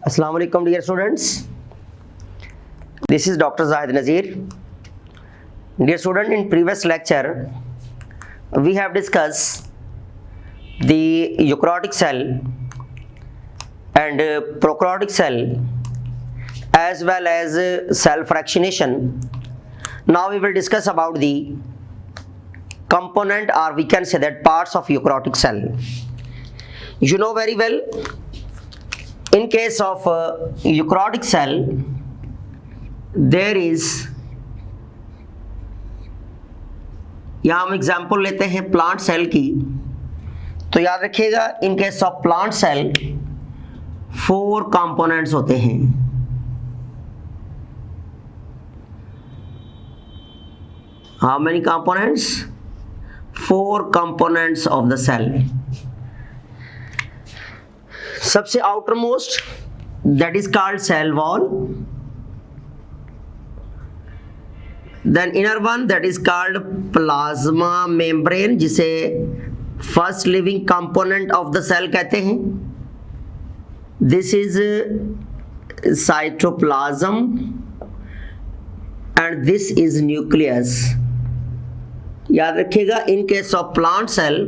Assalamu alaikum dear students. This is Dr. Zahid Nazir. Dear student, in previous lecture we have discussed the eukaryotic cell and prokaryotic cell as well as cell fractionation. Now we will discuss about the component, or we can say that parts of eukaryotic cell. You know very well, in case of eukaryotic cell there is, यहाँ हम example लेते हैं plant cell की, तो याद रखिएगा in case of plant cell 4 components होते हैं. How many components? 4 components of the cell. सबसे outer most that is called cell wall, then inner one that is called plasma membrane, जिसे first living component of the cell कहते हैं. This is cytoplasm and this is nucleus. याद रखिएगा in case of plant cell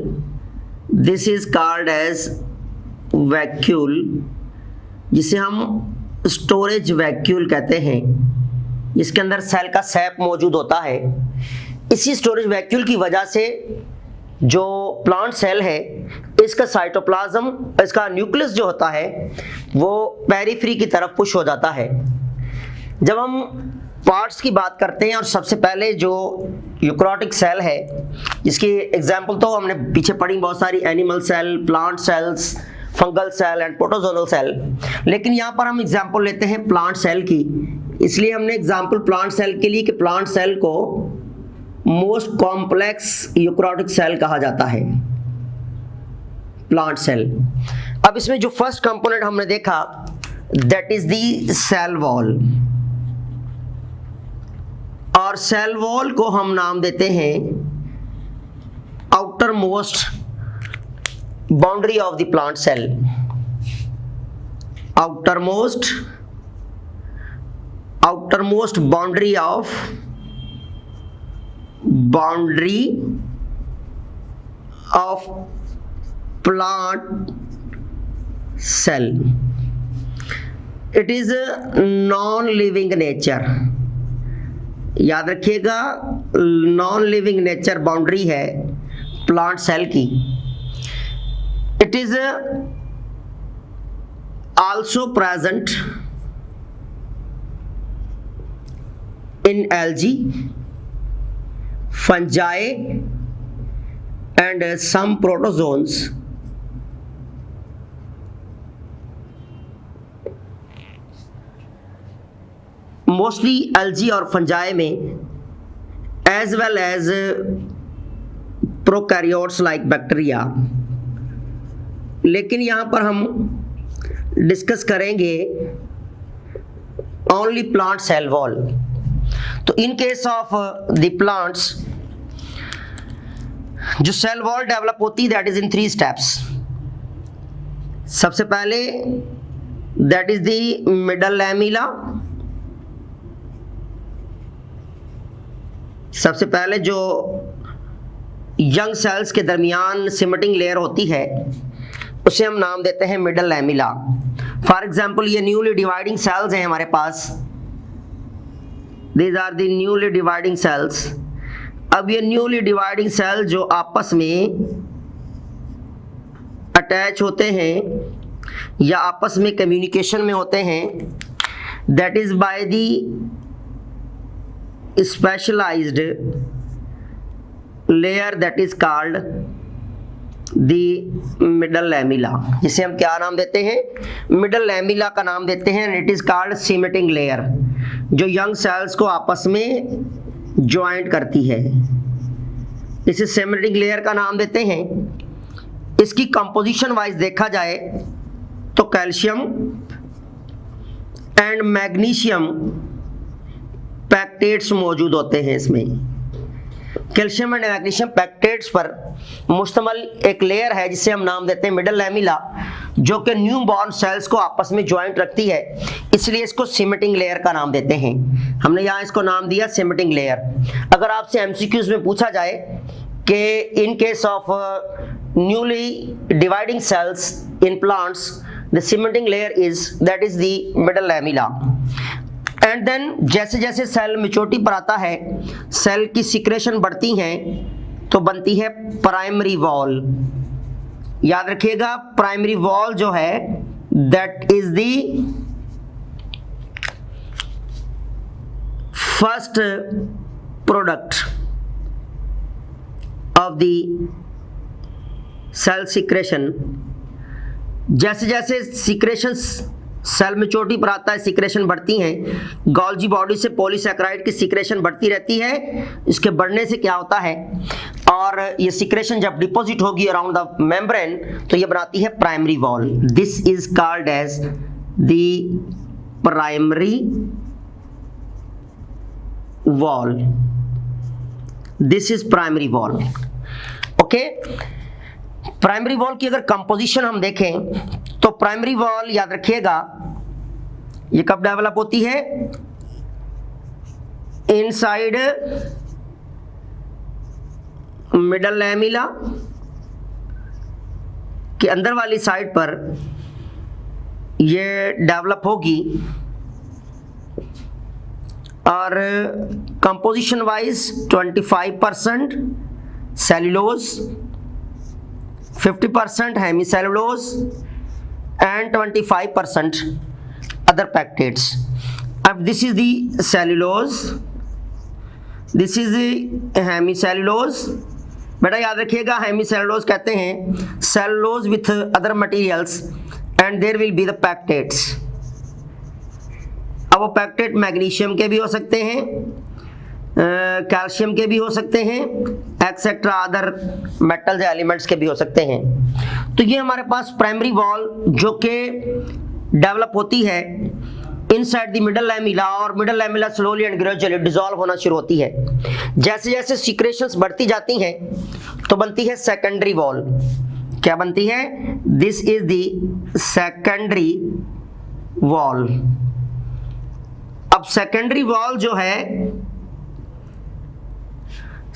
this is called as vacuole, जिसे हम storage vacuole कहते हैं, जिसके अंदर सेल का सैप मौजूद होता है. इसी स्टोरेज वैक्यूल की वजह से जो प्लांट सेल है इसका साइटोप्लाज्म, इसका न्यूक्लियस जो होता है वो पेरिफेरी की तरफ पुश हो जाता है. जब हम पार्ट्स की बात करते हैं, और सबसे पहले जो यूकैरियोटिक सेल है जिसकी एग्जांपल तो हमने पीछे पढ़ी बहुत सारी, animal cell, plant cells, fungal cell and protozoan cell, लेकिन यहाँ पर हम एग्जांपल लेते हैं प्लांट सेल की. इसलिए हमने एग्जांपल प्लांट सेल के लिए कि प्लांट सेल को मोस्ट कॉम्प्लेक्स यूकैरियोटिक सेल कहा जाता है, प्लांट सेल. अब इसमें जो फर्स्ट कंपोनेंट हमने देखा that is the cell wall, और सेल वॉल को हम नाम देते हैं outer most boundary of the plant cell. outermost boundary of plant cell. It is a non-living nature. याद रखिएगा नॉन लिविंग नेचर बाउंड्री है प्लांट सेल की. It is also present in algae, fungi and some protozoans. Mostly algae और fungi में, as well as prokaryotes like bacteria. लेकिन यहाँ पर हम डिस्कस करेंगे ओनली प्लांट सेल वॉल. तो in case of the plants जो सेल वॉल डेवलप होती है दैट इज इन 3 स्टेप्स. सबसे पहले that is the middle lamella. सबसे पहले जो यंग सेल्स के दरमियान सिमटिंग लेयर होती है उसे हम नाम देते हैं मिडल लैमिला. फॉर एग्जाम्पल ये न्यूली डिवाइडिंग सेल्स हैं हमारे पास, these are the newly dividing cells. अब ये न्यूली डिवाइडिंग सेल जो आपस में अटैच होते हैं या आपस में कम्युनिकेशन में होते हैं, that is by the specialised layer that is called the middle lamella, जिसे हम क्या नाम देते हैं? मिडल लैमिला का नाम देते हैं. It is called cementing layer, जो यंग सेल्स को आपस में ज्वाइंट करती है. इसे सिमेटिंग लेयर का नाम देते हैं. इसकी कंपोजिशन वाइज देखा जाए तो कैल्शियम एंड मैग्नीशियम पैक्टेट्स मौजूद होते हैं इसमें. कैल्शियम एंड मैग्नीशियम पैक्टेट्स पर मुश्तमल एक लेयर है जिसे हम नाम देते हैं मिडल लैमिला, जो कि न्यू बॉर्न सेल्स को आपस में ज्वाइंट रखती है, इसलिए इसको सिमेटिंग लेयर का नाम देते हैं। हमने यहाँ इसको नाम दिया सिमेटिंग लेयर। अगर आपसे एमसीक्यूज में पूछा जाए कि in case of newly dividing cells in plants the cementing layer is that is the middle lamella. And then जैसे जैसे सेल मैच्योरिटी पर आता है, सेल की सिक्रेशन बढ़ती है तो बनती है प्राइमरी वॉल। याद रखिएगा प्राइमरी वॉल जो है that is the first product of the cell secretion. जैसे जैसे सिक्रेशन सेल मैच्योरिटी पर आता है, सिक्रेशन बढ़ती हैं, गोल्जी बॉडी से पॉलीसैकेराइड की सिक्रेशन बढ़ती रहती है। इसके बढ़ने से क्या होता है, और ये सिक्रेशन जब डिपॉजिट होगी अराउंड द मेम्ब्रेन तो ये बनाती है primary wall. This is called as the primary wall. This is primary wall. Okay, primary wall की अगर कंपोजिशन हम देखें तो प्राइमरी वॉल याद रखिएगा ये कब डेवलप होती है, इनसाइड मिडल लैमेला के अंदर वाली साइड पर ये डेवलप होगी, और composition wise 25% cellulose, 50% hemicellulose and 25% other pectins. अब this is the cellulose, this is the hemicellulose। बेटा याद रखिएगा हेमीसेल्यूलोज कहते हैं cellulose with other materials and there will be the pectates। अब वो पैक्टेट मैग्नीशियम के भी हो सकते हैं, कैल्शियम के भी हो सकते हैं, एक्सेट्रा अदर मेटल्स एलिमेंट्स के भी हो सकते हैं। तो ये हमारे पास प्राइमरी वॉल जो कि डेवलप होती है इनसाइड द मिडल लैमेला, और middle lamella slowly and gradually dissolve होना शुरू होती है। जैसे जैसे सिक्रेशंस बढ़ती जाती हैं तो बनती है सेकेंडरी वॉल। क्या बनती है, this is the secondary wall. अब सेकेंडरी वॉल जो है,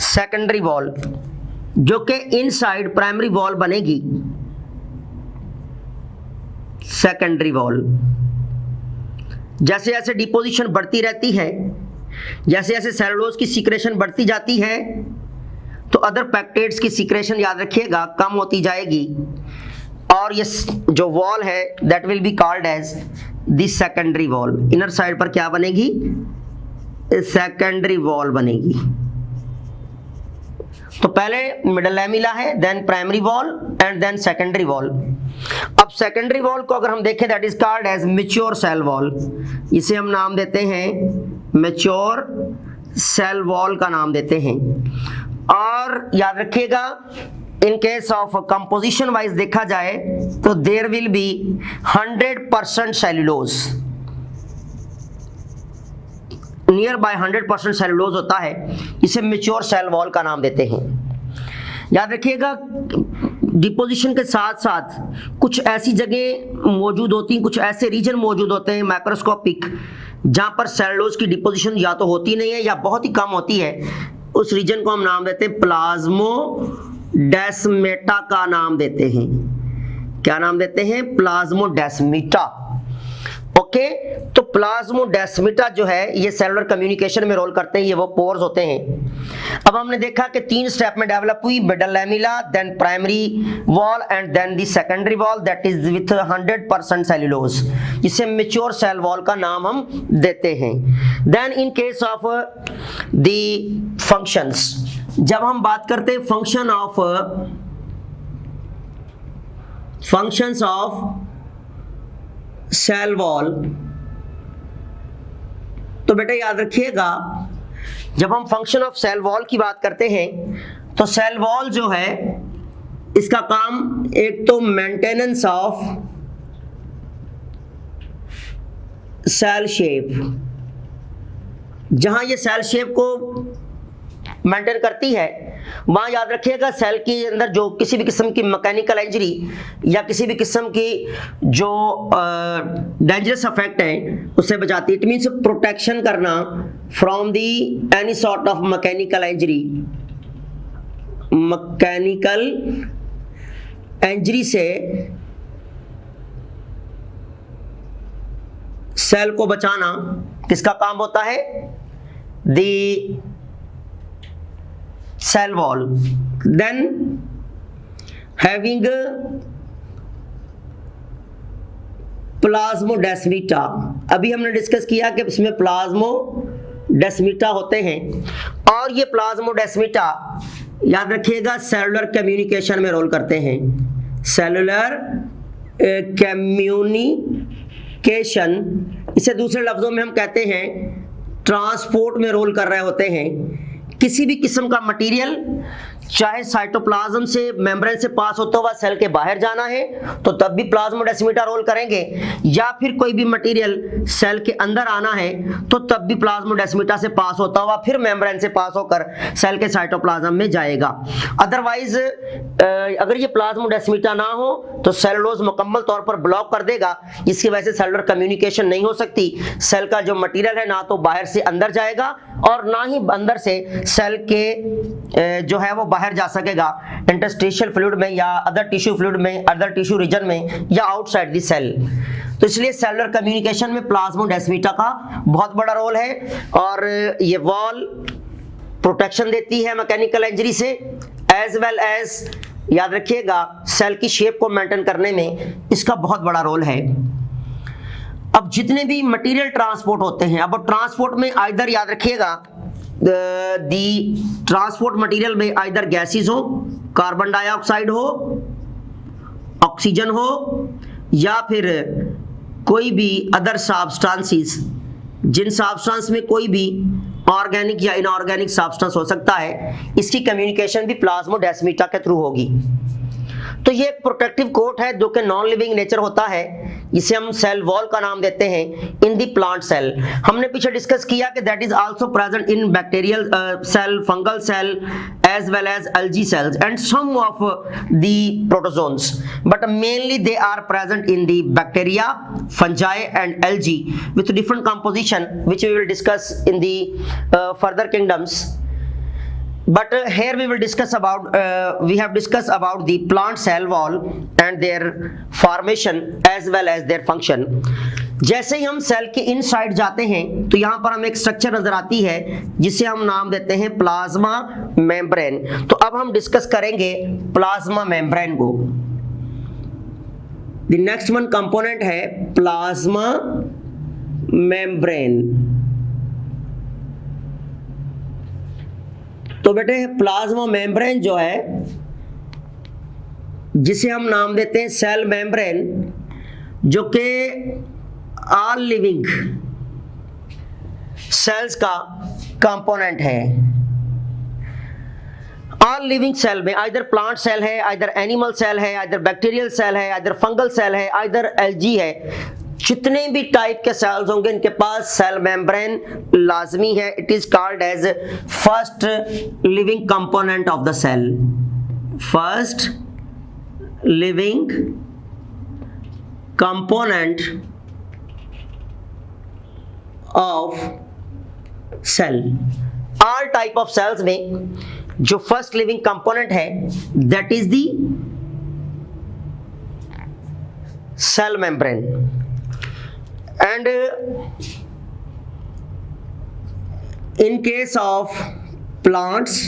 सेकेंडरी वॉल जो कि इनसाइड प्राइमरी वॉल बनेगी, सेकेंडरी वॉल जैसे जैसे डिपोजिशन बढ़ती रहती है, जैसे जैसे सेलुलोज की सिक्रेशन बढ़ती जाती है तो अदर पैक्टेट्स की सिक्रेशन याद रखिएगा कम होती जाएगी, और ये जो वॉल है that will be called as the secondary wall. Inner side पर क्या बनेगी, सेकेंडरी वॉल बनेगी। तो पहले मिडल लैमेला है, then primary wall and then secondary wall. अब सेकेंडरी वॉल को अगर हम देखें that is called as mature cell wall. इसे हम नाम देते हैं मैच्योर सेल वॉल का नाम देते हैं। और याद रखिएगा in case of composition wise देखा जाए तो there will be 100% cellulose, nearby 100% cellulose होता है, इसे मैच्योर सेल वॉल का नाम देते हैं। याद रखिएगा डिपोजिशन के साथ साथ कुछ ऐसी जगह मौजूद होती हैं, कुछ ऐसे रीजन मौजूद होते हैं माइक्रोस्कोपिक जहां पर सेल्यूलोज की डिपोजिशन या तो होती नहीं है या बहुत ही कम होती है। उस रीजन को हम नाम देते हैं प्लाज्मोडेस्मेटा का नाम देते हैं। क्या नाम देते हैं, प्लाज्मोडेस्मेटा। ओके, तो प्लाज्मोडेस्मेटा जो है ये सेलुलर कम्युनिकेशन में रोल करते हैं, ये वो पोर्स होते हैं। अब हमने देखा कि 3 स्टेप में डेवलप हुई, middle lamella, then primary wall and then the secondary wall that is with 100% cellulose, जिसे मैच्योर सेल वॉल का नाम हम देते हैं। Then in case of the functions, जब हम बात करते हैं फंक्शंस ऑफ सेल वॉल, तो बेटा याद रखिएगा जब हम फंक्शन ऑफ सेल वॉल की बात करते हैं तो सेल वॉल जो है इसका काम एक तो मेंटेनेंस ऑफ सेल शेप, जहां ये सेल शेप को मेंटेन करती है वहाँ याद रखिएगा सेल के अंदर जो किसी भी किस्म की मैकेनिकल इंजरी या किसी भी किस्म की जो डेंजरस अफेक्ट है उससे बचाती है। इट मीन्स प्रोटेक्शन करना from the any sort of mechanical injury से सेल को बचाना किसका काम होता है? The cell wall. Then having plasmodesmata, अभी हमने डिस्कस किया कि इसमें प्लाज्मोडेस्माटा होते हैं और ये प्लाज्मोडेस्माटा याद रखिएगा सेलुलर कम्युनिकेशन में रोल करते हैं। सेलुलर कम्युनिकेशन, इसे दूसरे लफ्जों में हम कहते हैं ट्रांसपोर्ट में रोल कर रहे होते हैं। किसी भी किस्म का मटेरियल चाहे साइटोप्लाज्म से मेम्ब्रेन से पास होता हुआ सेल के बाहर जाना है तो तब भी प्लाज्मोडेस्माटा रोल करेंगे, या फिर कोई भी मटेरियल सेल के अंदर आना है तो तब भी प्लाज्मोडेस्माटा से पास होता हुआ फिर मेम्ब्रेन से पास होकर सेल के साइटोप्लाज्म में जाएगा। अदरवाइज अगर ये प्लाज्मोडेस्माटा ना हो तो सेलुलोज मुकम्मल तौर पर ब्लॉक कर देगा, जिसकी वजह से सेलुलर कम्युनिकेशन नहीं हो सकती। सेल का जो मटेरियल है ना तो बाहर से अंदर जाएगा और ना ही अंदर से सेल के जो है वो बाहर जा सकेगा इंटरस्टिशियल फ्लूइड में या अदर टिश्यू फ्लूइड में, अदर टिश्यू रीजन में या आउटसाइड द सेल। तो इसलिए सेलुलर कम्युनिकेशन में प्लाज्मोडेस्माटा का बहुत बड़ा रोल है और ये वॉल प्रोटेक्शन देती है मैकेनिकल इंजरी से, एज वेल एज याद रखिएगा सेल की शेप को मेंटेन करने में इसका बहुत बड़ा रोल है। अब जितने भी मटेरियल ट्रांसपोर्ट होते हैं, अब ट्रांसपोर्ट में आइदर याद रखिएगा दी ट्रांसपोर्ट मटेरियल में आइदर गैसेस हो, कार्बन डाइऑक्साइड हो, ऑक्सीजन हो, या फिर कोई भी अदर सब्सटेंसेस, जिन सब्सटेंस में कोई भी ऑर्गेनिक या इनऑर्गेनिक सब्सटेंस हो सकता है, इसकी कम्युनिकेशन भी प्लाज्मोडेस्माटा के थ्रू होगी। तो ये एक प्रोटेक्टिव कोट है जो कि नॉन लिविंग नेचर होता है, जिसे हम सेल वॉल का नाम देते हैं इन दी प्लांट सेल। हमने पीछे डिस्कस किया कि that is also present in bacterial cell, fungal cell as well as algae cells and some of the protozoans, but mainly they are present in the bacteria, fungi and algae with different composition which we will discuss in the further kingdoms. But here we will discuss about we have discussed about the plant cell wall and their formation as well as their function. जैसे ही हम cell के inside जाते हैं तो यहाँ पर हमें एक स्ट्रक्चर नजर आती है जिसे हम नाम देते हैं प्लाज्मा मेम्ब्रेन। तो अब हम डिस्कस करेंगे प्लाज्मा मेम्ब्रेन को। द नेक्स्ट वन कंपोनेंट है प्लाज्मा मेम्ब्रेन। तो बेटे प्लाज्मा मेम्ब्रेन जो है, जिसे हम नाम देते हैं सेल मेम्ब्रेन, जो कि ऑल लिविंग सेल्स का कंपोनेंट है। ऑल लिविंग सेल में आइदर प्लांट सेल है, आइदर एनिमल सेल है, आइदर बैक्टीरियल सेल है, आइदर फंगल सेल है, आइदर एल्जी है, जितने भी टाइप के सेल्स होंगे इनके पास सेल मेम्ब्रेन लाजमी है। It is called as first living component of the cell. First living component of cell. All type of cells में जो फर्स्ट लिविंग कंपोनेंट है that is the cell membrane. And in case of plants,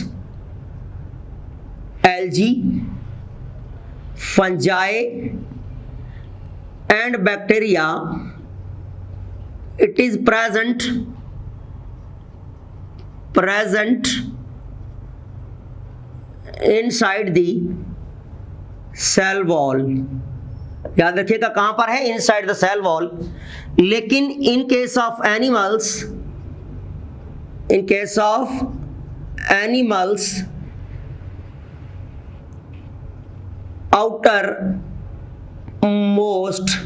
algae, fungi and bacteria, it is present inside the cell wall। याद रखिएगा कहां पर है? Inside the cell wall. लेकिन in case of animals outer most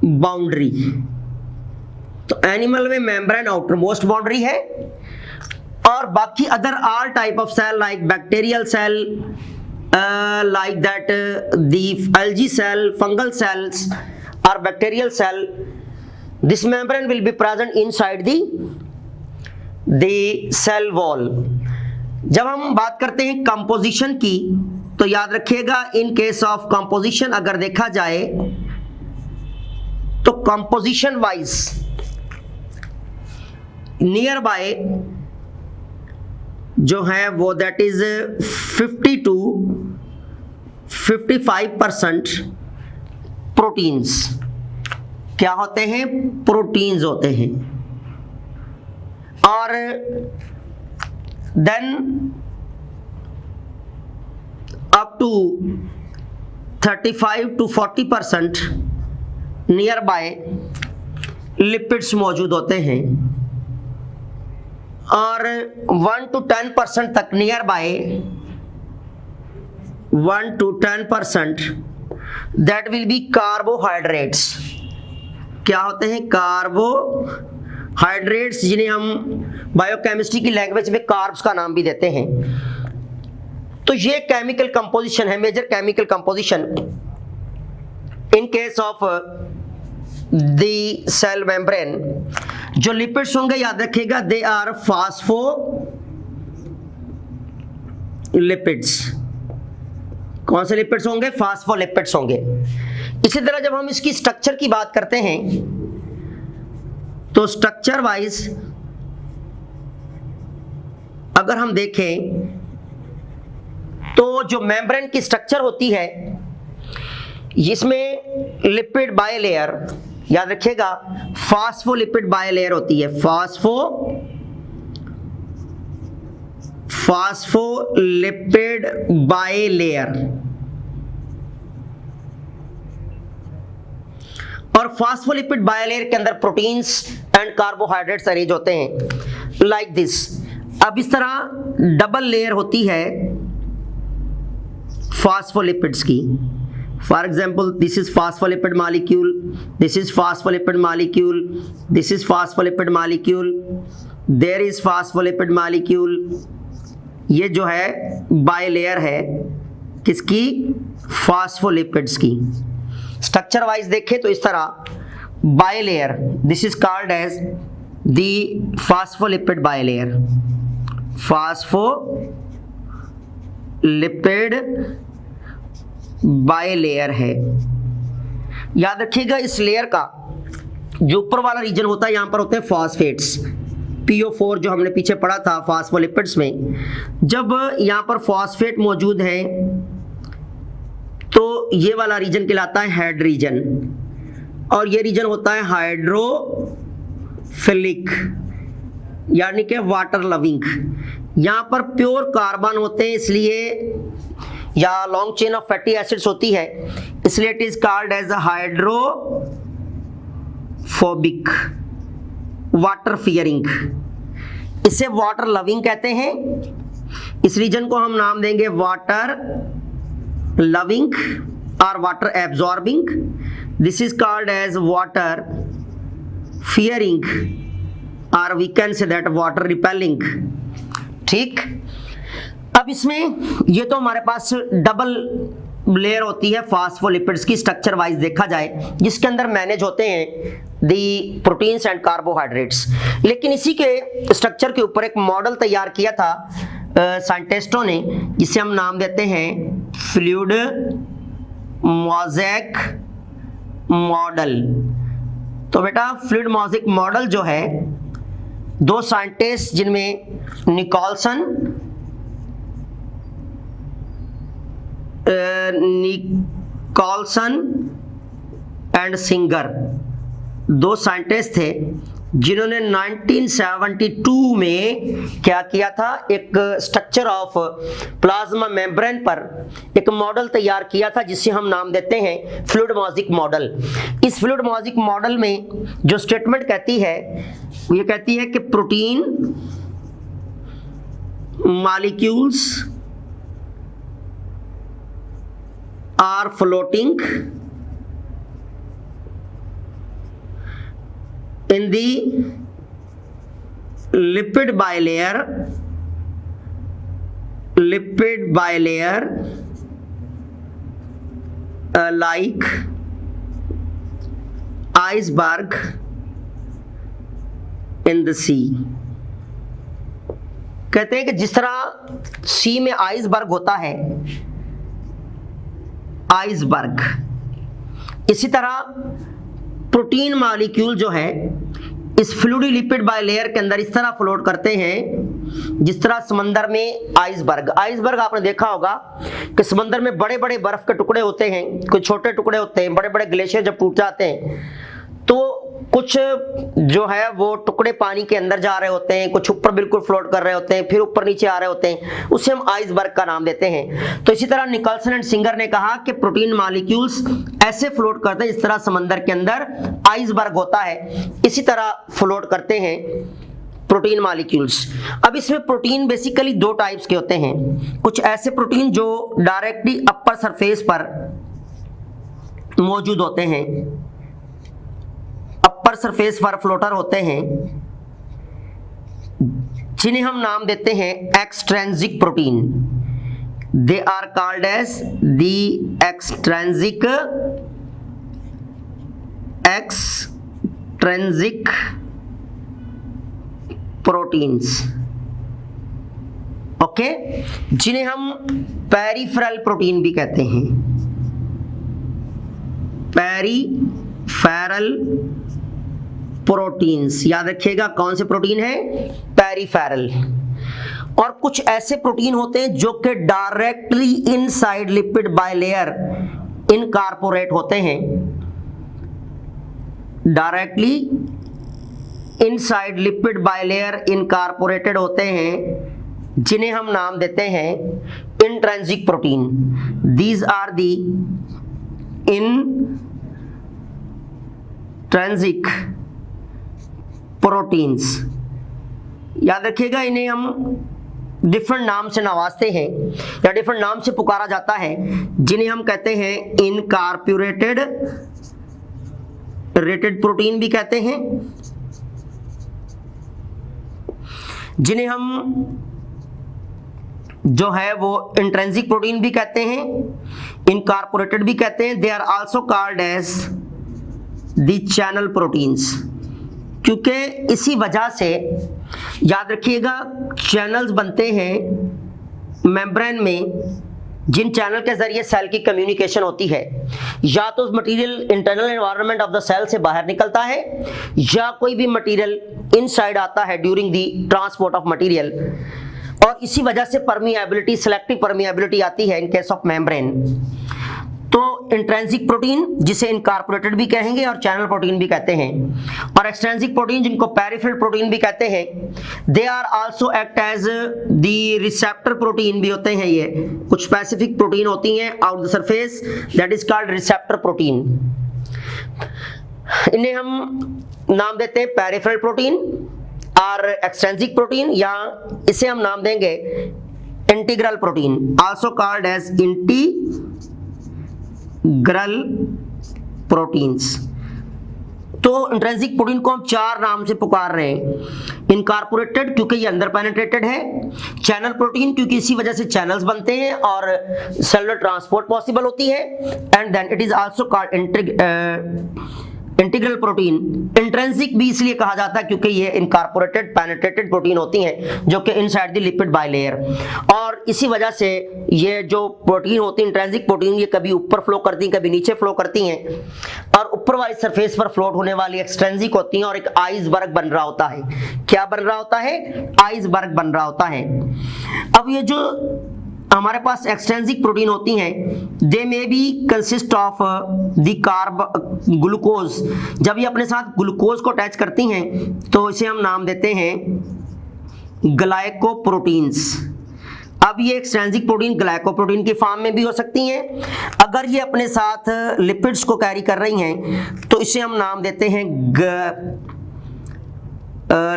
boundary. तो animal में membrane outer most boundary है और और बाकी other all type of cell like bacterial cell, like that the algae cell, fungal cells or bacterial cell, this membrane will be present inside the cell wall. जब हम बात करते हैं composition की तो याद रखिएगा इन केस ऑफ कंपोजिशन अगर देखा जाए तो कंपोजिशन वाइज नियर बाय जो है वो दैट इज 50 to 55% प्रोटीन्स क्या होते हैं, प्रोटीन्स होते हैं। और then up to 35 to 40% nearby lipids मौजूद होते हैं और 1 to 10% तक nearby 1 to 10% that will be carbohydrates. क्या होते हैं, कार्बोहाइड्रेट्स, जिन्हें हम बायोकेमिस्ट्री की लैंग्वेज में कार्ब्स का नाम भी देते हैं। तो ये केमिकल कंपोजिशन है, major chemical composition in case of the cell membrane. जो लिपिड्स होंगे याद रखिएगा दे आर फास्फोलिपिड्स। कौन से लिपिड्स होंगे, फास्फोलिपिड्स होंगे। इसी तरह जब हम इसकी स्ट्रक्चर की बात करते हैं तो स्ट्रक्चर वाइज अगर हम देखें तो जो मेम्ब्रेन की स्ट्रक्चर होती है इसमें लिपिड बायलेयर, याद रखिएगा फास्फोलिपिड बायलेयर होती है, फास्फोलिपिड बायलेयर। और फास्फोलिपिड बायलेयर के अंदर प्रोटीन्स एंड कार्बोहाइड्रेट्स अरेंज होते हैं लाइक दिस। अब इस तरह डबल लेयर होती है फास्फोलिपिड्स की। For example this is phospholipid molecule, this is phospholipid molecule, this is phospholipid molecule, there is phospholipid molecule. ये जो है बायलेयर है किसकी, फास्फोलिपिड्स की। स्ट्रक्चर वाइज देखें तो इस तरह bilayer, this is called as the phospholipid bilayer, phospholipid bilayer है। याद रखिएगा इस लेयर का जो ऊपर वाला रीजन होता है, यहां पर होते हैं फॉस्फेट्स, PO4 जो हमने पीछे पढ़ा था फास्फोलिपिड्स में। जब यहां पर फॉस्फेट मौजूद है तो ये वाला रीजन कहलाता है हेड रीजन और ये रीजन होता है हाइड्रोफिलिक यानी कि वाटर लविंग। यहां पर प्योर कार्बन होते हैं इसलिए, या long chain of fatty acids होती है इसलिए it is called as hydrophobic, water fearing. इसे वाटर लविंग कहते हैं। इस रीजन को हम नाम देंगे वाटर लविंग और water absorbing. This is called as water fearing और we can say that water repelling. ठीक, अब इसमें ये तो हमारे पास डबल लेयर होती है फास्फोलिपिड्स की स्ट्रक्चर वाइज देखा जाए, जिसके अंदर मैनेज होते हैं दी प्रोटीन्स एंड कार्बोहाइड्रेट्स। लेकिन इसी के स्ट्रक्चर के ऊपर एक मॉडल तैयार किया था साइंटिस्टों ने, जिसे हम नाम देते हैं फ्लूइड मोज़ेक मॉडल। तो बेटा फ्लूइड मोज़ेक मॉडल जो है, दो साइंटिस्ट जिनमें निकोलसन एंड सिंगर, दो साइंटिस्ट थे जिन्होंने 1972 में क्या किया था, एक स्ट्रक्चर ऑफ प्लाज्मा मेम्ब्रेन पर एक मॉडल तैयार किया था जिसे हम नाम देते हैं फ्लूइड मोज़ेक मॉडल। इस फ्लूइड मोज़ेक मॉडल में जो स्टेटमेंट कहती है वो ये कहती है कि protein molecules are floating in the lipid bilayer lipid bilayer like iceberg in the sea। कहते हैं कि जिस तरह सी में आइसबर्ग होता है, आइसबर्ग, इसी तरह प्रोटीन मॉलिक्यूल जो है इस फ्लूइडी लिपिड बाइलेयर के अंदर इस तरह फ्लोट करते हैं जिस तरह समंदर में आइसबर्ग। आइसबर्ग आपने देखा होगा कि समंदर में बड़े बड़े बर्फ के टुकड़े होते हैं, कुछ छोटे टुकड़े होते हैं। बड़े बड़े ग्लेशियर जब टूट जाते हैं तो कुछ जो है वो टुकड़े पानी के अंदर जा रहे होते हैं, कुछ ऊपर बिल्कुल फ्लोट कर रहे होते हैं, फिर ऊपर नीचे आ रहे होते हैं, उसे हम आइसबर्ग का नाम देते हैं। तो इसी तरह निकल्सन एंड सिंगर ने कहा कि प्रोटीन मॉलिक्यूल्स ऐसे फ्लोट करते हैं जिस तरह समंदर के अंदर आइसबर्ग होता है, इसी तरह फ्लोट करते हैं प्रोटीन मॉलिक्यूल्स। अब इसमें प्रोटीन बेसिकली दो टाइप्स के होते हैं। कुछ ऐसे प्रोटीन जो डायरेक्टली अपर सरफेस पर मौजूद होते हैं, अपर सरफेस पर फ्लोटर होते हैं, जिन्हें हम नाम देते हैं extrinsic protein. They are called as the extrinsic proteins, okay, जिन्हें हम पेरिफेरल प्रोटीन भी कहते हैं। पेरिफेरल प्रोटीन्स, याद रखिएगा कौन से प्रोटीन है, पेरिफेरल। और कुछ ऐसे प्रोटीन होते हैं जो कि directly inside lipid bilayer incorporate होते हैं, directly inside lipid bilayer incorporated होते हैं, जिन्हें हम नाम देते हैं intrinsic protein. These are the intrinsic proteins. याद रखिएगा इन्हें हम डिफरेंट नाम से नवाजते हैं या डिफरेंट नाम से पुकारा जाता है, जिन्हें हम कहते हैं इनकॉर्पोरेटेड प्रोटीन भी कहते हैं, जिन्हें हम जो है वो इंट्रिंसिक प्रोटीन भी कहते हैं, इनकॉर्पोरेटेड भी कहते हैं। They are also called as the channel proteins, क्योंकि इसी वजह से याद रखिएगा चैनल्स बनते हैं मेम्ब्रेन में, जिन चैनल के जरिए सेल की कम्युनिकेशन होती है। या तो material internal environment of the cell से बाहर निकलता है, या कोई भी मटेरियल इनसाइड आता है during the transport of material, और इसी वजह से परमिएबिलिटी, सिलेक्टिव परमिएबिलिटी आती है इन केस ऑफ मेम्ब्रेन। तो इंट्रिंसिक प्रोटीन जिसे इनकॉर्पोरेटेड भी कहेंगे और चैनल प्रोटीन भी कहते हैं, और एक्सट्रिंसिक प्रोटीन जिनको पेरिफेरल प्रोटीन भी कहते हैं। They are also act as the receptor protein भी होते हैं। ये कुछ स्पेसिफिक प्रोटीन होती हैं out the surface, that is called receptor protein. इन्हें हम नाम देते हैं पेरिफेरल प्रोटीन और एक्सट्रिंसिक प्रोटीन, या इसे हम नाम देंगे integral protein, also called as integral proteins. तो इंट्रिंसिक प्रोटीन को हम चार नाम से पुकार रहे हैं। इनकॉर्पोरेटेड क्योंकि ये अंदर पेनिट्रेटेड है, चैनल प्रोटीन क्योंकि इसी वजह से चैनल्स बनते हैं और सेलुलर ट्रांसपोर्ट पॉसिबल होती है, and then it is also called integral protein. Intrinsic भी इसलिए कहा जाता है क्योंकि ये इनकॉर्पोरेटेड पेनिट्रेटेड प्रोटीन होती हैं जो कि इनसाइड द लिपिड बाइलेयर, और इसी वजह से ये जो प्रोटीन होती है इंट्रिंसिक प्रोटीन, ये कभी ऊपर फ्लो करती हैं, कभी नीचे फ्लो करती हैं, और ऊपर वाली सरफेस पर फ्लोट होने वाली एक्सट्रिंसिक होती हैं, और एक आइसबर्ग बन रहा होता है। क्या बन रहा होता है? आइसबर्ग बन रहा होता है। अब ये जो हमारे पास एक्सट्रिंसिक प्रोटीन होती हैं, they may be consist of the glucose. जब ये अपने साथ ग्लूकोज को अटैच करती हैं तो इसे हम नाम देते हैं ग्लाइकोप्रोटीन्स। अब ये एक्सट्रिंसिक प्रोटीन ग्लाइकोप्रोटीन की फॉर्म में भी हो सकती हैं। अगर ये अपने साथ लिपिड्स को कैरी कर रही हैं तो इसे हम नाम देते हैं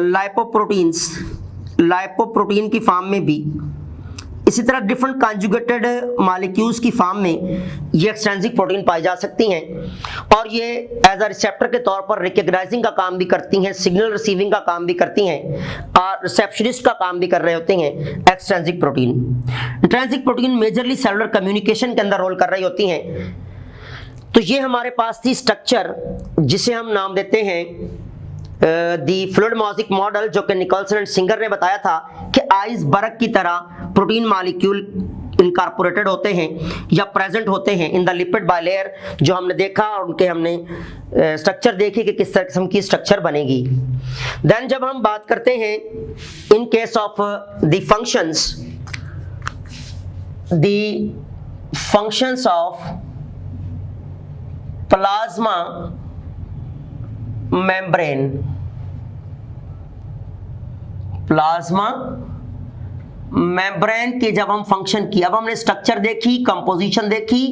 लाइपोप्रोटीन्स। लाइपोप्रोटीन की फॉर्म में भी इसी तरह डिफरेंट कॉन्जुगेटेड मॉलिक्यूल्स की फॉर्म में ये एक्सट्रिंसिक प्रोटीन पाई जा सकती हैं और ये एज अ रिसेप्टर के तौर पर रिकग्नाइजिंग का काम भी करती हैं, सिग्नल रिसीविंग का काम भी करती हैं और रिसेप्शनिस्ट का काम भी कर रहे होते हैं extrinsic protein. Intrinsic protein majorly cellular communication के अंदर रोल कर रही होती हैं। तो ये हमारे पास थी स्ट्रक्चर जिसे हम नाम देते हैं दी फ्लूइड मॉजिक मॉडल, जो कि निकोलसन एंड सिंगर ने बताया था कि आइसबर्ग की तरह प्रोटीन मॉलिक्यूल इनकॉर्पोरेटेड होते हैं या प्रेजेंट होते हैं इन द लिपिड बायलेयर, जो हमने देखा और उनके हमने स्ट्रक्चर देखे कि किस किस्म की स्ट्रक्चर बनेगी। देन जब हम बात करते हैं in case of the functions of plasma membrane, plasma membrane के जब हम फंक्शन की, अब हमने स्ट्रक्चर देखी, कंपोजिशन देखी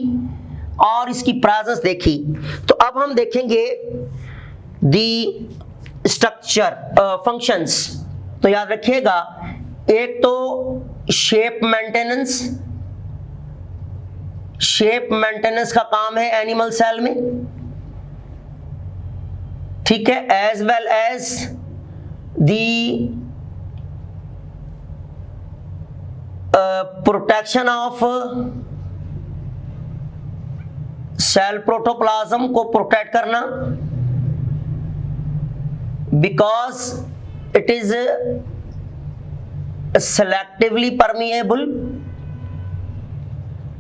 और इसकी प्रेजेंस देखी, तो अब हम देखेंगे दी स्ट्रक्चर फंक्शंस। तो याद रखिएगा, एक तो शेप मेंटेनेंस का काम है एनिमल सेल में, ठीक है, as well as the protection of cell protoplasm को प्रोटेक्ट करना, because it is selectively permeable.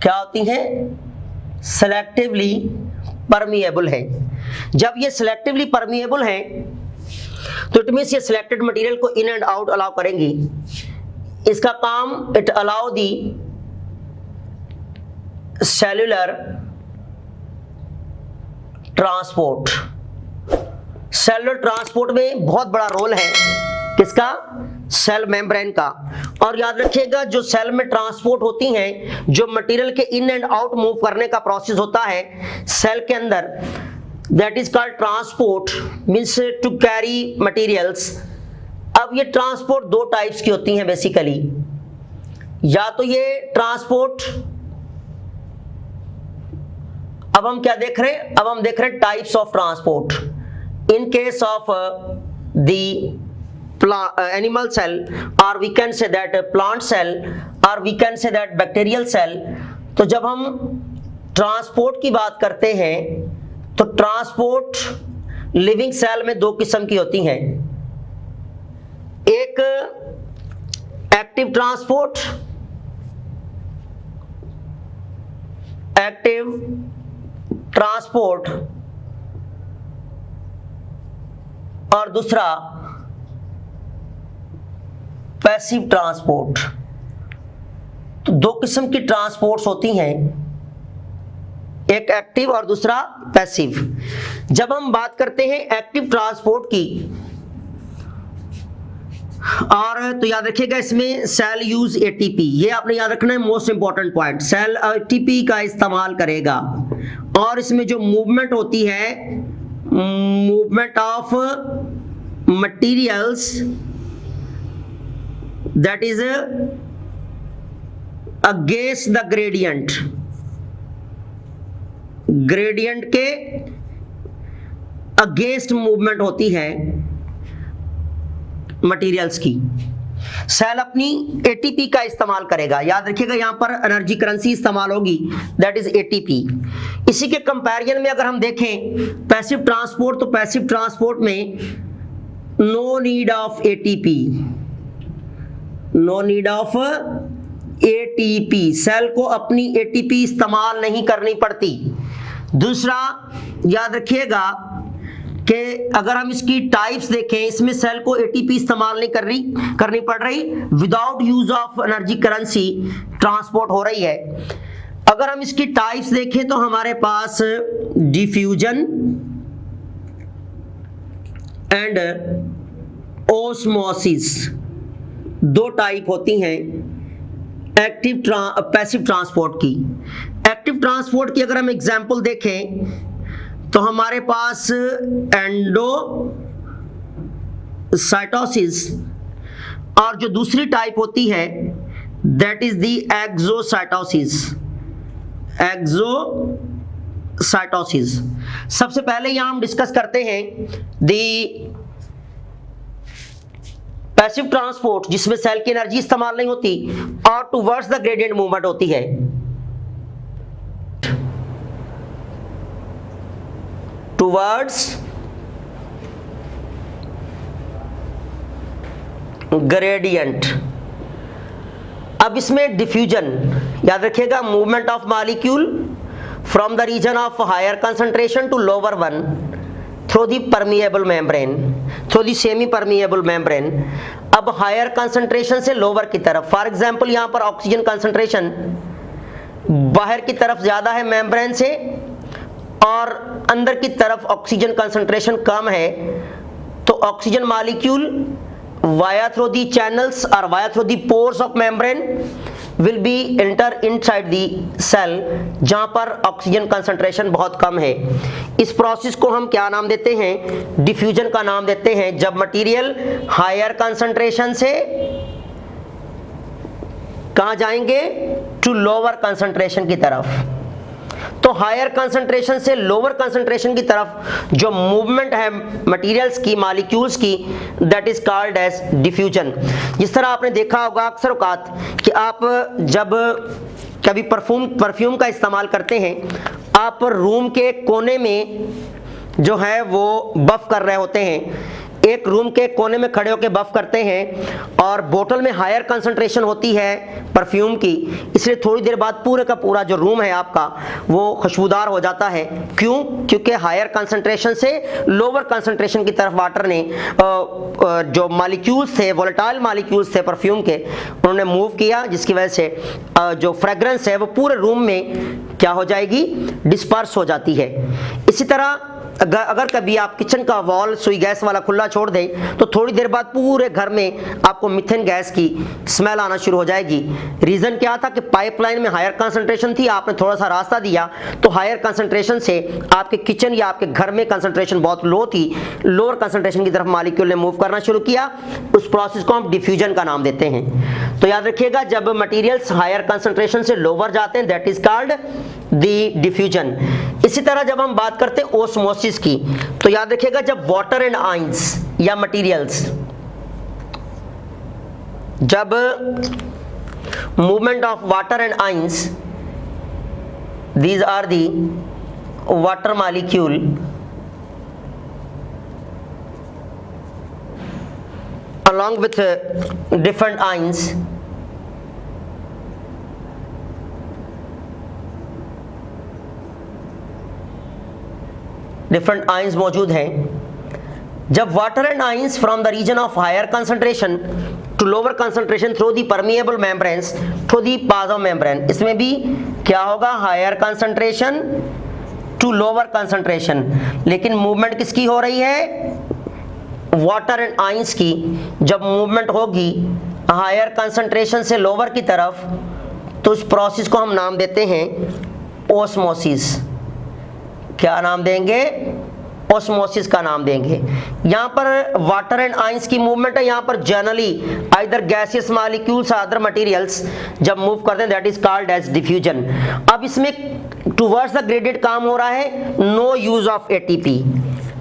क्या होती है? सेलेक्टिवली परमिएबल है। जब ये सेलेक्टिवली परमिएबल है तो इट मींस ये सिलेक्टेड मटेरियल को इन एंड आउट अलाउ करेंगी। इसका काम it allow the cellular transport. Cellular transport में बहुत बड़ा रोल है किसका? सेल मेम्ब्रेन का। और याद रखिएगा, जो सेल में ट्रांसपोर्ट होती हैं, जो मटेरियल के इन एंड आउट मूव करने का प्रोसेस होता है सेल के अंदर, that is called transport, means to carry materials. अब ये ट्रांसपोर्ट दो टाइप्स की होती हैं बेसिकली। या तो ये ट्रांसपोर्ट, अब हम क्या देख रहे हैं? अब हम देख रहे हैं types of transport. In case of the animal cell, or we can say that plant cell, or we can say that bacterial cell। तो जब हम ट्रांसपोर्ट की बात करते हैं तो ट्रांसपोर्ट लिविंग सेल में दो किस्म की होती हैं। एक एक्टिव ट्रांसपोर्ट, और दूसरा पैसिव ट्रांसपोर्ट। तो दो किस्म की ट्रांसपोर्ट्स होती हैं, एक एक्टिव और दूसरा पैसिव। जब हम बात करते हैं एक्टिव ट्रांसपोर्ट की, और तो याद रखिएगा इसमें सेल यूज एटीपी, ये आपने याद रखना है, most important point. Cell ATP का इस्तेमाल करेगा और इसमें जो मूवमेंट होती है, movement of materials, that is against the gradient के अगेंस्ट मूवमेंट होती है मटेरियल्स की। सेल अपनी एटीपी का इस्तेमाल करेगा। याद रखिएगा, यहां पर एनर्जी करेंसी इस्तेमाल होगी, दैट इज एटीपी। इसी के कंपैरिजन में अगर हम देखें पैसिव ट्रांसपोर्ट, तो पैसिव ट्रांसपोर्ट में no need of ATP, no need of ATP, cell को अपनी एटीपी इस्तेमाल नहीं करनी पड़ती। दूसरा याद रखिएगा कि अगर हम इसकी टाइप्स देखें, इसमें सेल को एटीपी इस्तेमाल नहीं करनी पड़ रही, without use of energy currency transport हो रही है। अगर हम इसकी टाइप्स देखें तो हमारे पास डिफ्यूजन एंड ओस्मोसिस दो टाइप होती हैं पैसिव ट्रांसपोर्ट की। एक्टिव ट्रांसपोर्ट की अगर हम एग्जांपल देखें तो हमारे पास एंडोसाइटोसिस, और जो दूसरी टाइप होती है that is the exocytosis. Exocytosis सबसे पहले यहां हम डिस्कस करते हैं द पैसिव ट्रांसपोर्ट, जिसमें सेल की एनर्जी इस्तेमाल नहीं होती और टुवर्ड्स द ग्रेडियंट मूवमेंट होती है। Towards gradient. अब इसमें डिफ्यूजन, याद रखिएगा, movement of molecule from the region of higher concentration to lower one through the permeable membrane, through the semi permeable membrane. अब हायर कंसंट्रेशन से लोअर की तरफ, फॉर एग्जांपल यहां पर ऑक्सीजन कंसंट्रेशन बाहर की तरफ ज्यादा है मेम्ब्रेन से और अंदर की तरफ ऑक्सीजन कंसंट्रेशन कम है, तो oxygen molecule via through the channels or via through the pores of membrane will be enter inside the cell, जहां पर ऑक्सीजन कंसंट्रेशन बहुत कम है। इस प्रोसेस को हम क्या नाम देते हैं? डिफ्यूजन का नाम देते हैं। जब मटेरियल हायर कंसंट्रेशन से कहां जाएंगे? टू लोअर कंसंट्रेशन की तरफ। तो हायर कंसंट्रेशन से लोअर कंसंट्रेशन की तरफ जो मूवमेंट है मटेरियल्स की, मॉलिक्यूल्स की, that is called as diffusion. जिस तरह आपने देखा होगा अक्सर औकात कि आप जब कभी परफ्यूम का इस्तेमाल करते हैं, आप रूम के कोने में जो है वो बफ कर रहे होते हैं, एक रूम के कोने में खड़े होकर बफ करते हैं और बोतल में हायर कंसंट्रेशन होती है परफ्यूम की, इसलिए थोड़ी देर बाद पूरे का पूरा जो रूम है आपका वो खुशबूदार हो जाता है। क्यों? क्योंकि हायर कंसंट्रेशन से लोअर कंसंट्रेशन की तरफ वाटर ने जो मॉलिक्यूल्स थे, वोलेटाइल मॉलिक्यूल्स थे परफ्यूम के, उन्होंने मूव किया, जिसकी वजह से जो फ्रेग्रेंस है वो पूरे रूम में क्या हो जाएगी? डिस्पर्स हो जाती है। इसी तरह अगर कभी आप किचन का वॉल सुई गैस वाला खुला छोड़ दें तो थोड़ी देर बाद पूरे घर में आपको मीथेन गैस की स्मेल आना शुरू हो जाएगी। रीजन क्या था कि पाइपलाइन में हायर कंसंट्रेशन थी, आपने थोड़ा सा रास्ता दिया तो हायर कंसंट्रेशन से आपके किचन या आपके घर में कंसंट्रेशन बहुत लो थी, लोअर कंसंट्रेशन की तरफ मॉलिक्यूल ने मूव करना शुरू किया। उस प्रोसेस को हम डिफ्यूजन का नाम देते हैं। तो याद रखिएगा, जब मटीरियल्स हायर कंसंट्रेशन से लोअर जाते हैं that is called the diffusion. इसी तरह जब हम बात करते हैं ओस्मोसिस की, तो याद रखिएगा, जब वाटर एंड आयंस या मटेरियल्स, जब movement of water and ions, these are the water molecule along with different ions, different ions मौजूद हैं। जब water and ions from the region of higher concentration to lower concentration through the permeable membranes through the pass of membrane, इसमें भी क्या होगा? Higher concentration to lower concentration, लेकिन movement किसकी हो रही है? वाटर एंड आयंस की। जब मूवमेंट होगी हायर कंसंट्रेशन से लोअर की तरफ, तो उस प्रोसेस को हम नाम देते हैं ओस्मोसिस। क्या नाम देंगे? ओस्मोसिस का नाम देंगे। यहां पर वाटर एंड आयंस की मूवमेंट है, यहां पर generally either gaseous molecules other materials जब मूव करते हैं that is called as diffusion. अब इसमें टुवर्ड्स द ग्रेडियंट काम हो रहा है, नो यूज ऑफ एटीपी।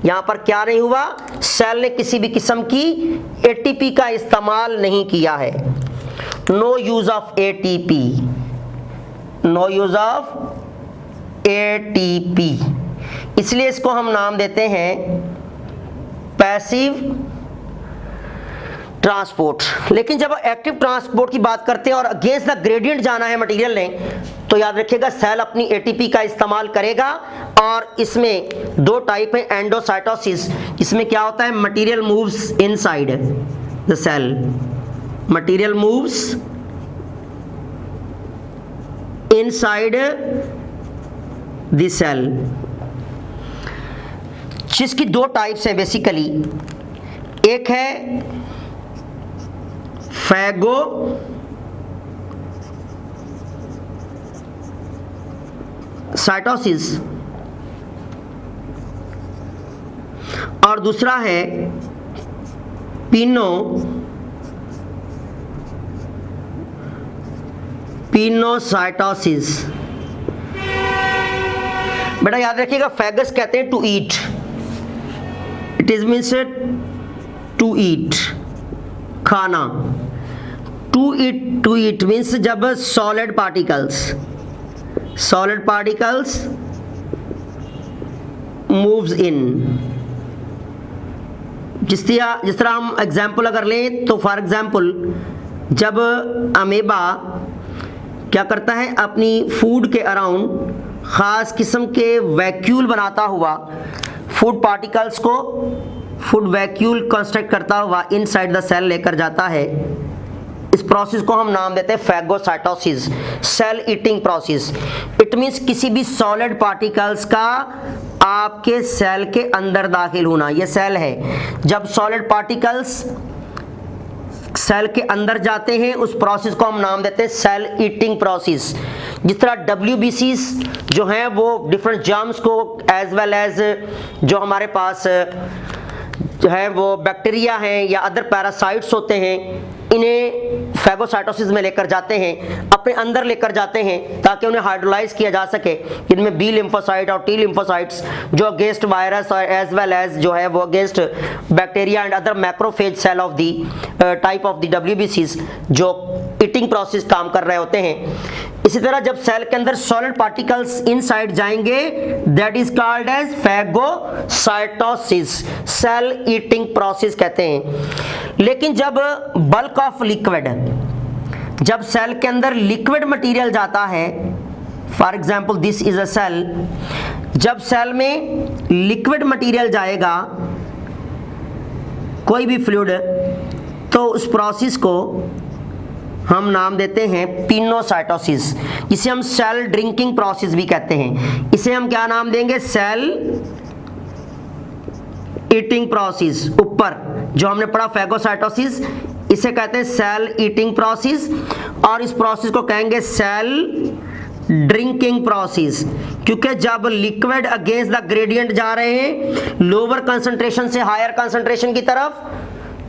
यहां पर क्या नहीं हुआ? सेल ने किसी भी किस्म की एटीपी का इस्तेमाल नहीं किया है। No use of ATP, no use of ATP, इसलिए इसको हम नाम देते हैं पैसिव ट्रांसपोर्ट। लेकिन जब एक्टिव ट्रांसपोर्ट की बात करते हैं और अगेंस्ट द ग्रेडियंट जाना है मटेरियल ने, तो याद रखिएगा सेल अपनी एटीपी का इस्तेमाल करेगा। और इसमें दो टाइप है एंडोसाइटोसिस, इसमें क्या होता है? Material moves inside the cell, material moves inside the cell, जिसकी दो टाइप्स हैं बेसिकली। एक है फैगो साइटोसिस और दूसरा है पिनो पिनोसाइटोसिस। बेटा याद रखिएगा, फैगस कहते हैं to eat, it is means to eat, खाना। टू ईट मीन्स जब सॉलिड पार्टिकल्स मूव्स इन। जिस तरह हम एग्जाम्पल अगर लें तो फॉर एग्जाम्पल जब अमेबा क्या करता है, अपनी फूड के अराउंड ख़ास किस्म के वैक्यूल बनाता हुआ फूड पार्टिकल्स को, फूड वैक्यूल कंस्ट्रक्ट करता हुआ इनसाइड द सेल लेकर जाता है, इस प्रोसेस को हम नाम देते हैं phagocytosis, cell eating process. It means किसी भी सॉलिड पार्टिकल्स का आपके सेल के अंदर दाखिल होना। ये सेल है, जब सॉलिड पार्टिकल्स सेल के अंदर जाते हैं उस प्रोसेस को हम नाम देते हैं सेल ईटिंग प्रोसेस। जिस तरह WBCs जो हैं वो डिफरेंट जर्म्स को एज वेल एज जो हमारे पास जो है वो बैक्टीरिया हैं या अदर पैरासाइट्स होते हैं, इन्हें फैगोसाइटोसिस में लेकर जाते हैं, अपने अंदर लेकर जाते हैं ताकि उन्हें हाइड्रोलाइज किया जा सके। इनमें बी लिम्फोसाइट और टी लिम्फोसाइट्स जो अगेंस्ट वायरस और एज वेल एज जो है वो against bacteria and other macrophage cell of the type of the WBCs जो ईटिंग प्रोसेस काम कर रहे होते हैं। इसी तरह जब सेल के अंदर सॉलिड पार्टिकल्स इनसाइड जाएंगे that is called as phagocytosis, cell eating process कहते हैं। लेकिन जब बल्क ऑफ लिक्विड, जब सेल के अंदर लिक्विड मटेरियल जाता है, for example this is a cell, जब सेल में लिक्विड मटेरियल जाएगा कोई भी फ्लूइड, तो उस प्रोसेस को हम नाम देते हैं पिनोसाइटोसिस, जिसे हम सेल ड्रिंकिंग प्रोसेस भी कहते हैं। इसे हम क्या नाम देंगे, सेल ईटिंग प्रोसेस। ऊपर जो हमने पढ़ा फैगोसाइटोसिस, इसे कहते हैं सेल ईटिंग प्रोसेस, और इस प्रोसेस को कहेंगे सेल ड्रिंकिंग प्रोसेस, क्योंकि जब लिक्विड अगेंस्ट द ग्रेडियंट जा रहे हैं लोअर कंसंट्रेशन से हायर कंसंट्रेशन की तरफ,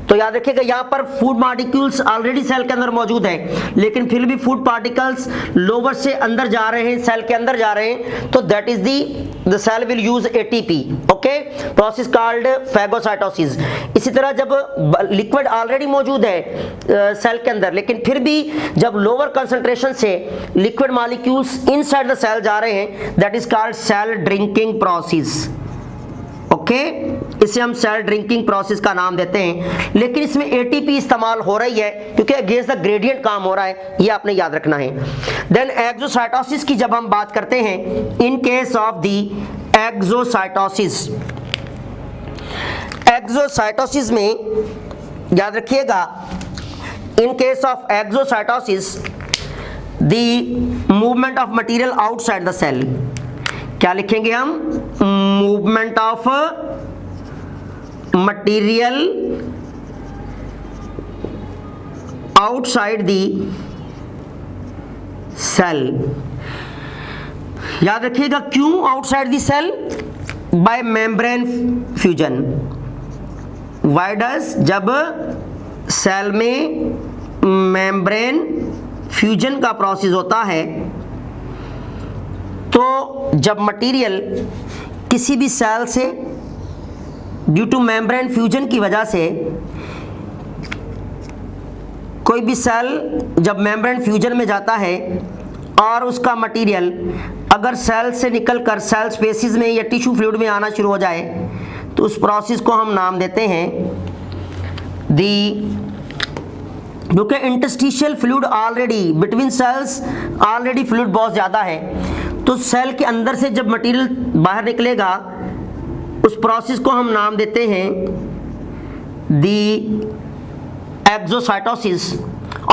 तो याद रखिएगा यहाँ पर फूड पार्टिकल्स ऑलरेडी सेल के अंदर मौजूद हैं, लेकिन फिर भी फूड पार्टिकल्स लोअर से अंदर जा रहे हैं, सेल के अंदर जा रहे हैं, तो that is the cell will use ATP, okay, process called phagocytosis. इसी तरह जब लिक्विड ऑलरेडी मौजूद है सेल के अंदर, लेकिन फिर भी जब लोअर कंसंट्रेशन से liquid molecules inside the cell जा रहे हैं that is called cell drinking process, okay, इसे हम सेल ड्रिंकिंग प्रोसेस का नाम देते हैं। लेकिन इसमें ATP इस्तेमाल हो रही है क्योंकि अगेंस्ट द ग्रेडियंट काम हो रहा है, ये आपने याद रखना है। देन एक्सोसाइटोसिस की जब हम बात करते हैं, in case of the exocytosis, exocytosis में याद रखिएगा, in case of exocytosis the movement of material outside the cell, क्या लिखेंगे हम, movement of material outside the cell. याद रखिएगा क्यों outside the cell, by membrane fusion. Why does, जब सेल में मेम्ब्रेन फ्यूजन का प्रोसेस होता है, तो जब मटेरियल किसी भी सेल से ड्यू टू मेम्ब्रेन फ्यूजन की वजह से, कोई भी सेल जब मेम्ब्रेन फ्यूजन में जाता है और उसका मटेरियल अगर सेल से निकलकर सेल स्पेसिस में या टिश्यू फ्लूइड में आना शुरू हो जाए, तो उस प्रोसेस को हम नाम देते हैं क्योंकि interstitial fluid already between cells already fluid बहुत ज़्यादा है, तो सेल के अंदर से जब मटेरियल बाहर निकलेगा उस प्रोसेस को हम नाम देते हैं दी एक्सोसाइटोसिस।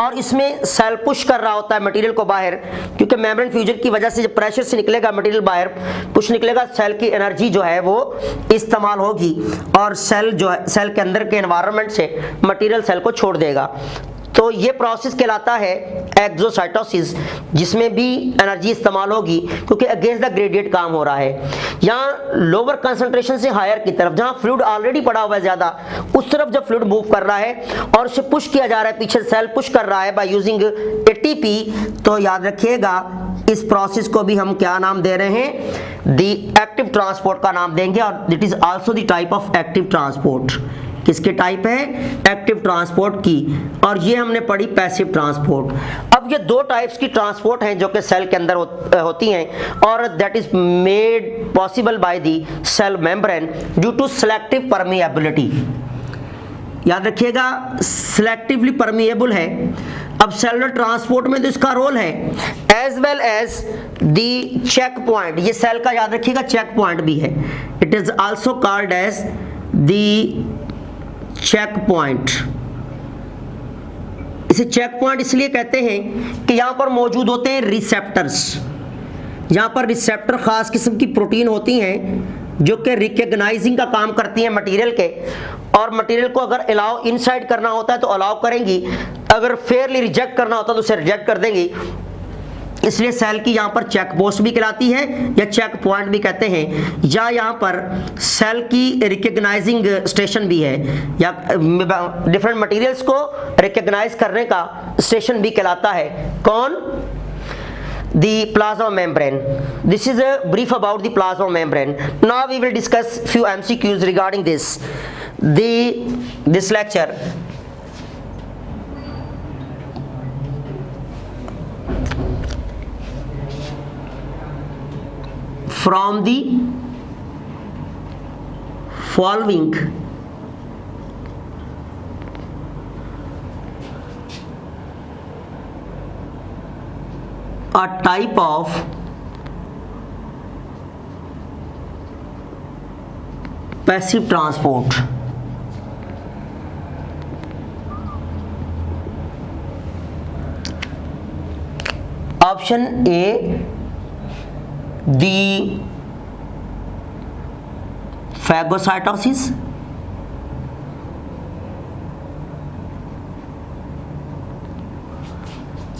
और इसमें सेल पुश कर रहा होता है मटेरियल को बाहर, क्योंकि मेम्ब्रेन फ्यूजन की वजह से जब प्रेशर से निकलेगा मटेरियल बाहर, पुश निकलेगा, सेल की एनर्जी जो है वो इस्तेमाल होगी और सेल जो है सेल के अंदर के एनवायरनमेंट से मटेरियल सेल को छोड़ देगा। तो ये प्रोसेस कहलाता है एक्सोसाइटोसिस, जिसमें भी एनर्जी इस्तेमाल होगी क्योंकि अगेंस्ट द ग्रेडिएंट काम हो रहा है। यहाँ लोअर कंसंट्रेशन से हायर की तरफ, जहाँ फ्लूइड ऑलरेडी पड़ा हुआ है ज़्यादा, उस तरफ जब फ्लूइड मूव कर रहा है और उसे पुश किया जा रहा है, पीछे सेल पुश कर रहा है बाय यूजिंग एटीपी, तो याद रखिएगा इस प्रोसेस को भी हम क्या नाम दे रहे हैं, दी एक्टिव ट्रांसपोर्ट का नाम देंगे। और it is also the type of active transport. किसके टाइप है? एक्टिव ट्रांसपोर्ट की। और ये हमने पढ़ी पैसिव ट्रांसपोर्ट। अब ये दो टाइप्स की ट्रांसपोर्ट हैं जो कि सेल के अंदर होती हैं, और that is made possible by the cell membrane due to selective permeability. याद रखिएगा सिलेक्टिवली परमिएबल है। अब सेलुलर ट्रांसपोर्ट में तो इसका रोल है, as well as the check point. ये सेल का याद रखिएगा चेक पॉइंट भी है। It is also called as the check point. इसे चेक पॉइंट इसलिए कहते हैं कि यहां पर मौजूद होते हैं रिसेप्टर्स। यहां पर रिसेप्टर खास किस्म की प्रोटीन होती हैं जो कि रिकग्नाइजिंग का काम करती हैं मटेरियल के, और मटेरियल को अगर अलाउ इनसाइड करना होता है तो अलाउ करेंगी, अगर फेयरली रिजेक्ट करना होता है तो उसे रिजेक्ट कर देंगी। इसलिए सेल की यहाँ पर चेक पोस्ट भी कहलाती है या चेक पॉइंट भी कहते हैं, या यहाँ पर सेल की रिकग्नाइजिंग स्टेशन भी है, या डिफरेंट मटेरियल्स को रिकग्नाइज करने का स्टेशन भी कहलाता है। कौन? The plasma membrane. This is a brief about the plasma membrane. Now we will discuss few MCQs regarding this. This lecture from the following a type of passive transport. Option A, the phagocytosis.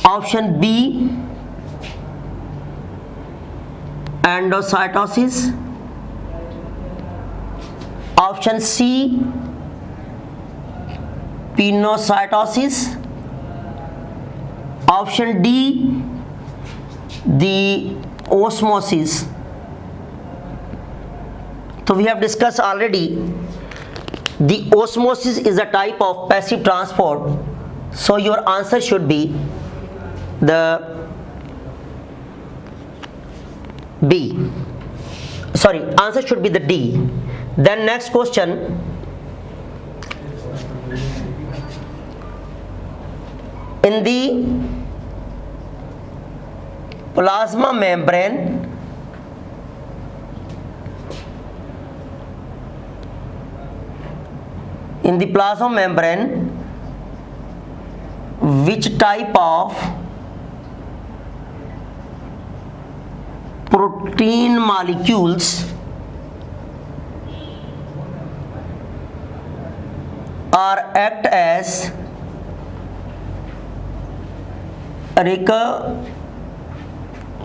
Option B, endocytosis. Option C, pinocytosis. Option D, the osmosis. So we have discussed already, the osmosis is a type of passive transport, so your answer should be the B. Sorry, answer should be the D. Then next question, in the plasma membrane, which type of protein molecules are act as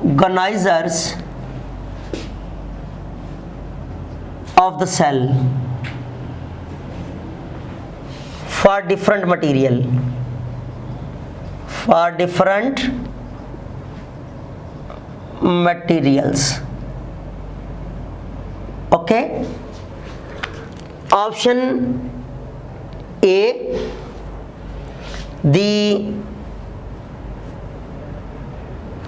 recognizers of the cell for different material, for different materials. Okay, option A, the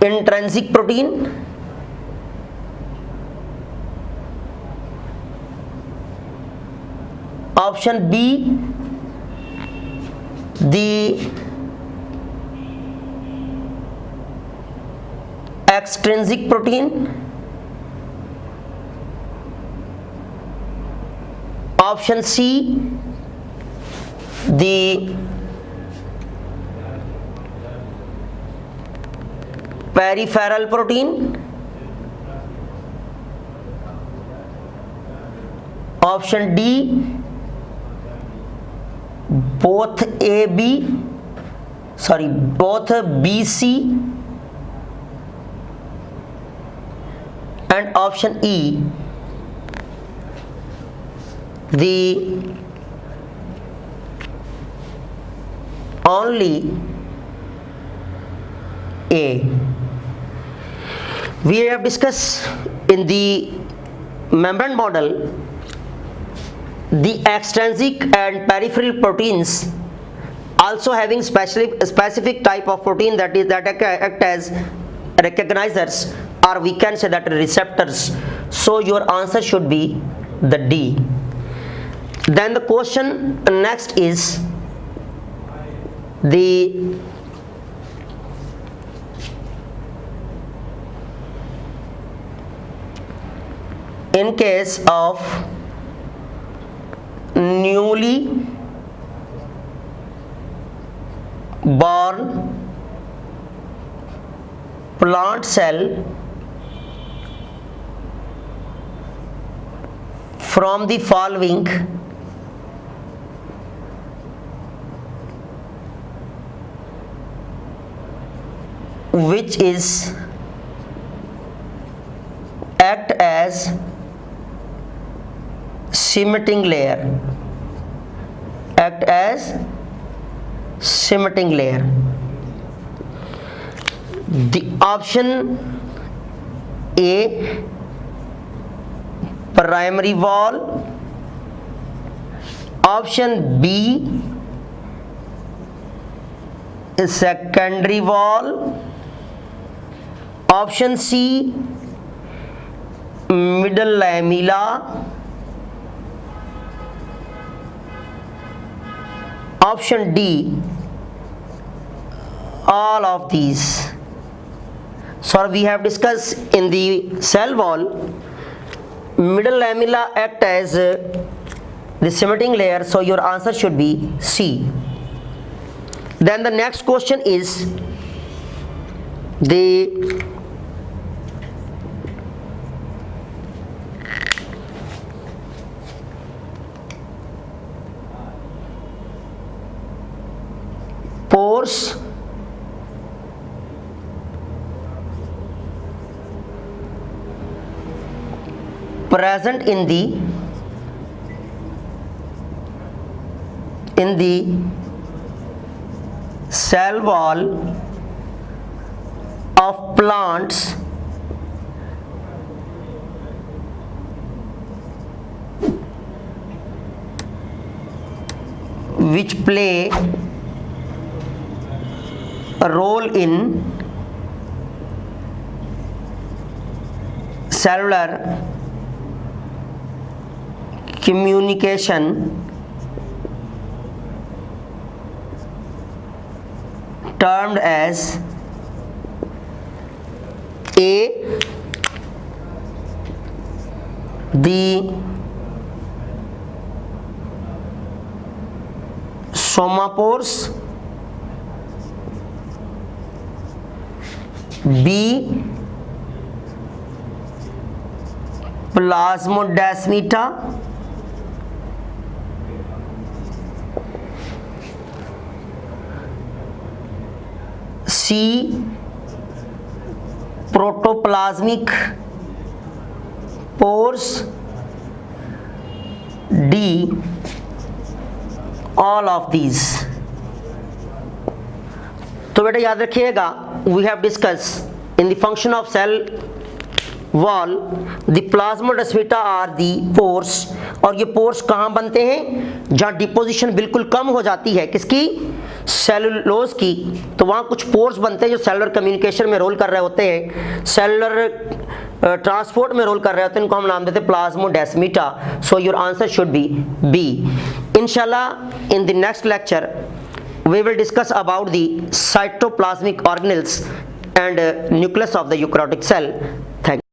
intrinsic protein. Option B, the extrinsic protein. Option C, the peripheral protein. Option D, both A, B. sorry, both BC and option E, the only A. We have discussed in the membrane model the extrinsic and peripheral proteins also having specific type of protein that act as recognizers, or we can say that receptors. So your answer should be the D. Then the question next is the in case of newly born plant cell from the following which is act as cementing layer, act as cementing layer. The option A, primary wall, option B is secondary wall, option C middle lamella, option D all of these. So we have discussed in the cell wall, middle lamella act as the cementing layer, so your answer should be C. Then the next question is the pores present in the cell wall of plants which play a role in cellular communication termed as A, the somatophores, B, plasmodesmata, C, protoplasmic pores, D, all of these. तो बेटा याद रखिएगा, we have discussed in the function of cell wall the plasmodesmata are the pores, और ये pores कहाँ बनते हैं? जहाँ डिपोजिशन बिल्कुल कम हो जाती है किसकी? सेलुलोज की, तो वहाँ कुछ पोर्स बनते हैं जो सेलुलर कम्युनिकेशन में रोल कर रहे होते हैं, सेलुलर ट्रांसपोर्ट में रोल कर रहे होते हैं, इनको हम नाम देते हैं plasmodesmata. So your answer should be B. इंशाल्लाह in the next lecture we will discuss about the cytoplasmic organelles and nucleus of the eukaryotic cell. Thank you.